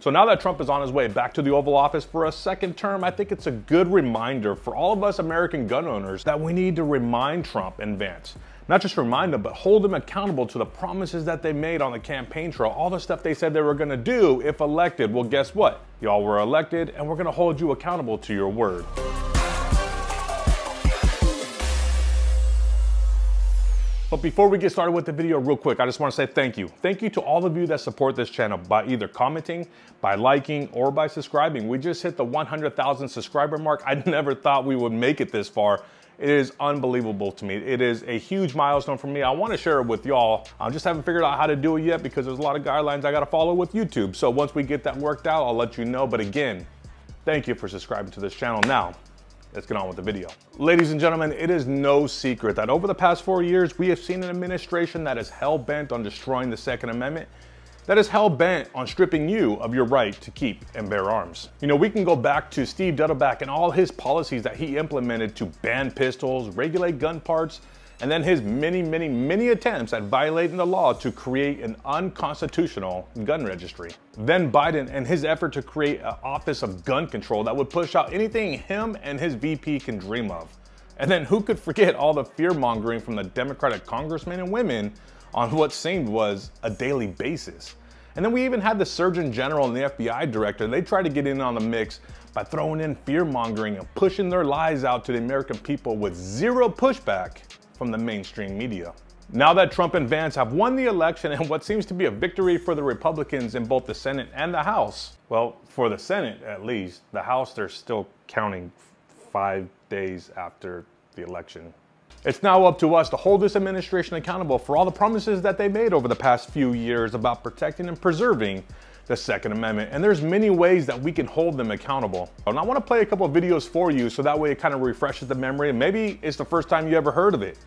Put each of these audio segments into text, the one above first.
So now that Trump is on his way back to the Oval Office for a second term, I think it's a good reminder for all of us American gun owners that we need to remind Trump and Vance. Not just remind them, but hold them accountable to the promises that they made on the campaign trail, all the stuff they said they were gonna do if elected. Well, guess what? Y'all were elected, and we're gonna hold you accountable to your word. But before we get started with the video real quick, I just want to say thank you. Thank you to all of you that support this channel by either commenting, by liking, or by subscribing. We just hit the 100,000 subscriber mark. I never thought we would make it this far. It is unbelievable to me. It is a huge milestone for me. I want to share it with y'all. I just haven't figured out how to do it yet because there's a lot of guidelines I got to follow with YouTube. So once we get that worked out, I'll let you know. But again, thank you for subscribing to this channel. Now, let's get on with the video. Ladies and gentlemen, it is no secret that over the past 4 years, we have seen an administration that is hell-bent on destroying the Second Amendment, that is hell-bent on stripping you of your right to keep and bear arms. You know, we can go back to Steve Duttleback and all his policies that he implemented to ban pistols, regulate gun parts, and then his many attempts at violating the law to create an unconstitutional gun registry. Then Biden and his effort to create an office of gun control that would push out anything him and his VP can dream of. And then who could forget all the fear mongering from the Democratic congressmen and women on what seemed was a daily basis. And then we even had the Surgeon General and the FBI director. They tried to get in on the mix by throwing in fear mongering and pushing their lies out to the American people with zero pushback from the mainstream media. Now that Trump and Vance have won the election and what seems to be a victory for the Republicans in both the Senate and the House, well, for the Senate at least, the House they're still counting 5 days after the election. It's now up to us to hold this administration accountable for all the promises that they made over the past few years about protecting and preserving the Second Amendment. And there's many ways that we can hold them accountable. And I want to play a couple of videos for you so that way it kind of refreshes the memory. And maybe it's the first time you ever heard of it.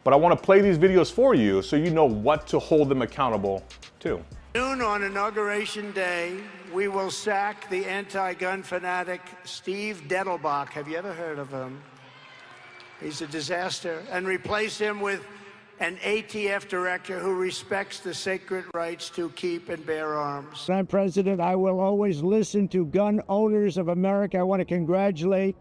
But I want to play these videos for you so you know what to hold them accountable to. Noon on Inauguration Day, we will sack the anti-gun fanatic Steve Duttleback. Have you ever heard of him? He's a disaster. And replace him with an ATF director who respects the sacred rights to keep and bear arms. When I'm president, I will always listen to gun owners of America. I want to congratulate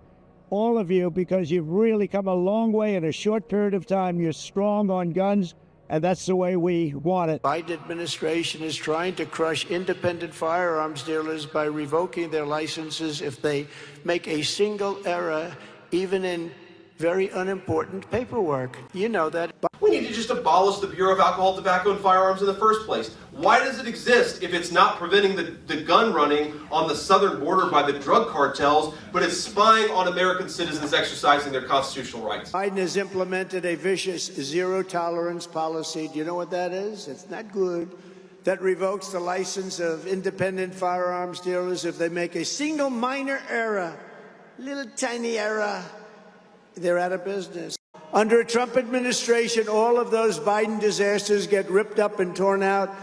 all of you because you've really come a long way in a short period of time. You're strong on guns, and that's the way we want it. The Biden administration is trying to crush independent firearms dealers by revoking their licenses if they make a single error, even in very unimportant paperwork. You know that. We need to just abolish the Bureau of Alcohol, Tobacco, and Firearms in the first place. Why does it exist if it's not preventing the gun running on the southern border by the drug cartels, but it's spying on American citizens exercising their constitutional rights? Biden has implemented a vicious zero-tolerance policy. Do you know what that is? It's not good. That revokes the license of independent firearms dealers if they make a single minor error, little tiny error. They're out of business. Under a Trump administration, all of those Biden disasters get ripped up and torn out.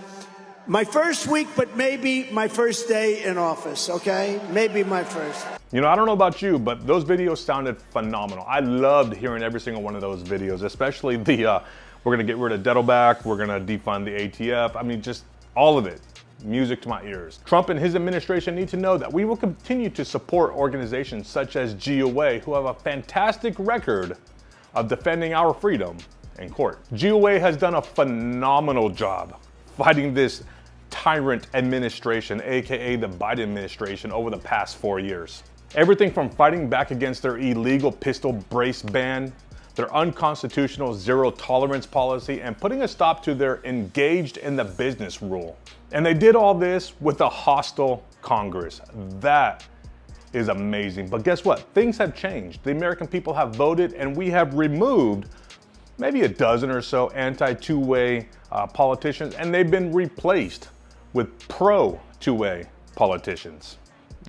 My first week, but maybe my first day in office, okay? Maybe my first. You know, I don't know about you, but those videos sounded phenomenal. I loved hearing every single one of those videos, especially the, we're gonna get rid of Duttleback, we're gonna defund the ATF. I mean, just all of it. Music to my ears. Trump and his administration need to know that we will continue to support organizations such as GOA, who have a fantastic record of defending our freedom in court. GOA has done a phenomenal job fighting this tyrant administration, aka the Biden administration, over the past 4 years. Everything from fighting back against their illegal pistol brace ban, their unconstitutional zero tolerance policy, and putting a stop to their engaged in the business rule. And they did all this with a hostile Congress. That is amazing. But guess what? Things have changed. The American people have voted, and we have removed maybe a dozen or so anti-two-way politicians, and they've been replaced with pro-two-way politicians.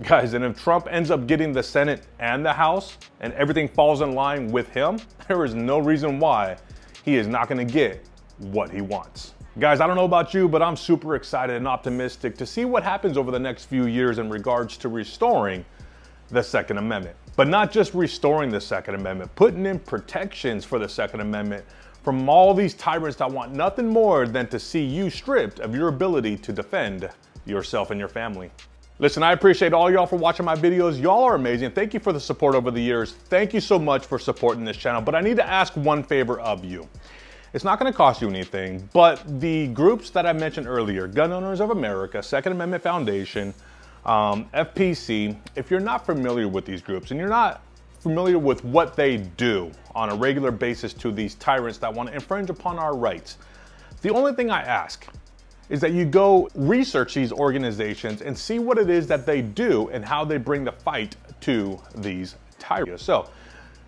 Guys, and if Trump ends up getting the Senate and the House and everything falls in line with him, there is no reason why he is not going to get what he wants. Guys, I don't know about you, but I'm super excited and optimistic to see what happens over the next few years in regards to restoring the Second Amendment. But not just restoring the Second Amendment, putting in protections for the Second Amendment from all these tyrants that want nothing more than to see you stripped of your ability to defend yourself and your family. Listen, I appreciate all y'all for watching my videos. Y'all are amazing. Thank you for the support over the years. Thank you so much for supporting this channel. But I need to ask one favor of you. It's not going to cost you anything, but the groups that I mentioned earlier, Gun Owners of America, Second Amendment Foundation, FPC, if you're not familiar with these groups and you're not familiar with what they do on a regular basis to these tyrants that want to infringe upon our rights, the only thing I ask is that you go research these organizations and see what it is that they do and how they bring the fight to these tyrants. So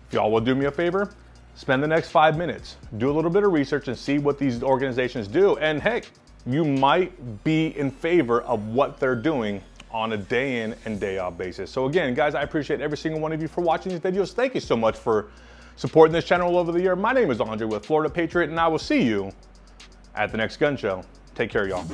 if y'all will do me a favor, spend the next 5 minutes, do a little bit of research and see what these organizations do. And hey, you might be in favor of what they're doing on a day in and day out basis. So again, guys, I appreciate every single one of you for watching these videos. Thank you so much for supporting this channel over the year. My name is Andre with Florida Patriot, and I will see you at the next gun show. Take care, y'all.